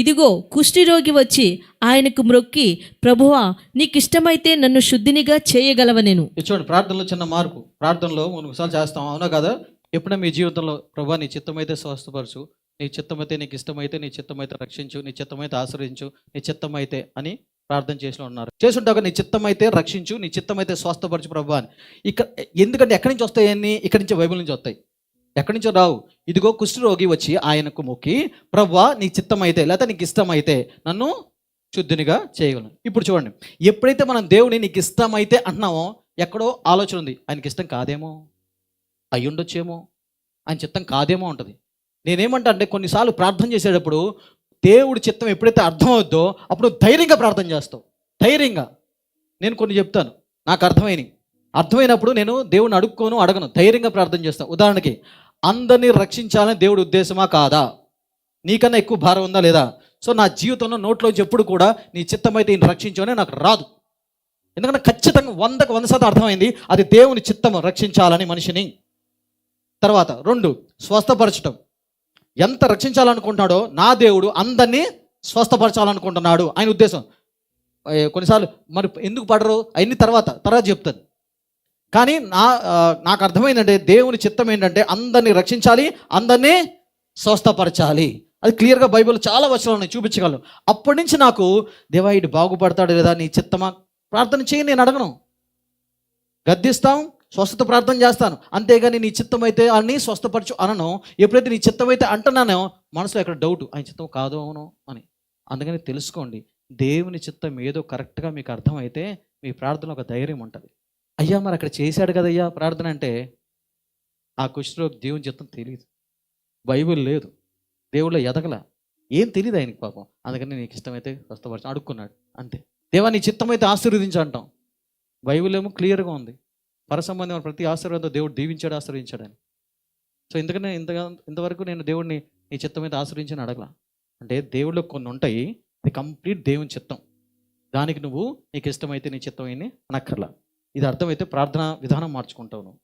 ఇదిగో కుష్ఠిరోగి వచ్చి ఆయనకు మ్రొక్కి, ప్రభువా నీకిష్టమైతే నన్ను శుద్ధినిగా చేయగలవనెను. చూడండి, ప్రార్థనలో చిన్న మార్పు. ప్రార్థనలో మనం విషయాలు చేస్తాం, అవునా కదా? ఎప్పుడైనా మీ జీవితంలో ప్రభువా నీ చిత్తమైతే స్వస్థపరచు, నీ చిత్తమైతే నీకు ఇష్టమైతే, నీ చిత్తమైతే రక్షించు, నీ చిత్తమైతే ఆశ్రయించు, నీ చిత్తమైతే అని ప్రార్థన చేసిన ఉన్నారు. చేసుంటాక నీ చిత్తమైతే రక్షించు, నీ చిత్తమైతే స్వస్థపరచు ప్రభువా అని. ఎందుకంటే ఎక్కడి నుంచి వస్తాయని? ఇక్కడి నుంచి, బైబిల్ నుంచి వస్తాయి. ఎక్కడి నుంచో రావు. ఇదిగో కుష్ఠరోగి వచ్చి ఆయనకు మొక్కి, ప్రభువా నీ చిత్తమైతే, లేకపోతే నీకు ఇష్టమైతే నన్ను శుద్ధినిగా చేయగలను. ఇప్పుడు చూడండి, ఎప్పుడైతే మనం దేవుని నీకు ఇష్టమైతే అంటున్నామో, ఎక్కడో ఆలోచన ఉంది, ఆయనకి ఇష్టం కాదేమో, అయి ఉండొచ్చేమో, ఆయన చిత్తం కాదేమో ఉంటుంది. నేనేమంటా అంటే, కొన్నిసార్లు ప్రార్థన చేసేటప్పుడు దేవుడి చిత్తం ఎప్పుడైతే అర్థమవుద్దో అప్పుడు ధైర్యంగా ప్రార్థన చేస్తావు. ధైర్యంగా. నేను కొన్ని చెప్తాను, నాకు అర్థమైనప్పుడు నేను దేవుడిని అడగను, ధైర్యంగా ప్రార్థన చేస్తాను. ఉదాహరణకి, అందరినీ రక్షించాలని దేవుడి ఉద్దేశమా కాదా? నీకన్నా ఎక్కువ భారం ఉందా లేదా? సో నా జీవితంలో నోట్లోంచి ఎప్పుడు కూడా నీ చిత్తమైతే ఈయన రక్షించమని నాకు రాదు. ఎందుకంటే ఖచ్చితంగా 100% అర్థమైంది, అది దేవుని చిత్తము రక్షించాలని మనిషిని. తర్వాత 2, స్వస్థపరచటం. ఎంత రక్షించాలనుకుంటున్నాడో నా దేవుడు అందరినీ స్వస్థపరచాలనుకుంటున్నాడు, ఆయన ఉద్దేశం. కొన్నిసార్లు మరి ఎందుకు పడరు అవన్నీ తర్వాత చెప్తాను. కానీ నాకు అర్థమైందంటే, దేవుని చిత్తం ఏంటంటే అందరినీ రక్షించాలి, అందరినీ స్వస్థపరచాలి. అది క్లియర్గా బైబిల్ చాలా వచనాలు ఉన్నాయి, చూపించగలను. అప్పటి నుంచి నాకు దేవా ఇటు బాగుపడతాడు లేదా, నీ చిత్తమా ప్రార్థన చేయి, నేను అడగను. గద్దిస్తాం, స్వస్థత ప్రార్థన చేస్తాను, అంతేగాని నీ చిత్తం అయితే అని స్వస్థపరచు అనను. ఎప్పుడైతే నీ చిత్తం అయితే అంటున్నానో మనసులో ఎక్కడ డౌట్, ఆయన చిత్తం కాదు అవును అని. అందుకని తెలుసుకోండి, దేవుని చిత్తం ఏదో కరెక్ట్గా మీకు అర్థమైతే మీ ప్రార్థన ఒక ధైర్యం ఉంటుంది. అయ్యా మరి అక్కడ చేశాడు కదయ్యా ప్రార్థన అంటే, ఆ కుష్ఠరోగి దేవుని చిత్తం తెలియదు, బైబిల్ లేదు, దేవుళ్ళో ఎదగల, ఏం తెలియదు ఆయనకి పాపం. అందుకని నీకు ఇష్టమైతే స్వస్థపరచు అడుక్కున్నాడు అంతే. దేవా నీ చిత్తమైతే ఆశీర్వదించు అంటాం, బైబిల్ ఏమో క్లియర్గా ఉంది, పరసంబంధమైన ప్రతి ఆశీర్వాదంతో దేవుడు దీవించాడు, ఆశీర్వించాడని. సో ఎందుకని ఇంతవరకు నేను దేవుడిని నీ చిత్తమైతే ఆశీర్వించని అడగల. అంటే దేవుళ్ళు కొన్ని ఉంటాయి, ఇది కంప్లీట్ దేవుని చిత్తం, దానికి నువ్వు నీకు ఇష్టమైతే నీ చిత్తం అయింది అనక్కర్లా. ఇది అర్థమైతే ప్రార్థన విధానం మార్చుకుంటావు నువ్వు.